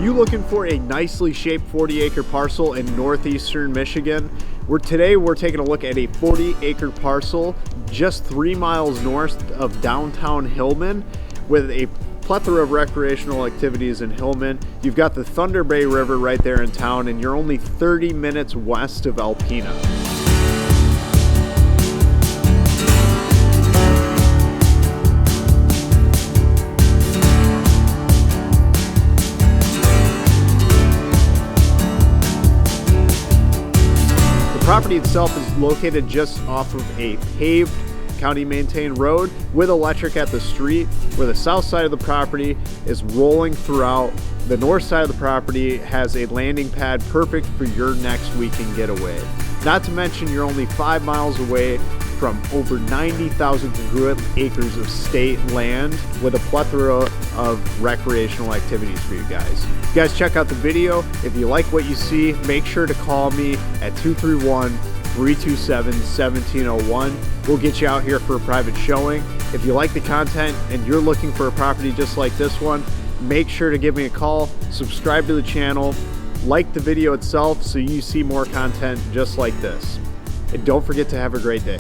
you looking for a nicely shaped 40-acre parcel in northeastern Michigan? Today we're taking a look at a 40-acre parcel just 3 miles north of downtown Hillman with a plethora of recreational activities in Hillman. You've got the Thunder Bay River right there in town, and you're only 30 minutes west of Alpena. The property itself is located just off of a paved county maintained road with electric at the street, where the south side of the property is rolling throughout. The north side of the property has a landing pad perfect for your next weekend getaway. Not to mention, you're only 5 miles away from over 90,000 congruent acres of state land with a plethora of recreational activities for you guys. You guys check out the video. If you like what you see, make sure to call me at 231-327-1701. We'll get you out here for a private showing. If you like the content and you're looking for a property just like this one, make sure to give me a call, subscribe to the channel, like the video itself so you see more content just like this. And don't forget to have a great day.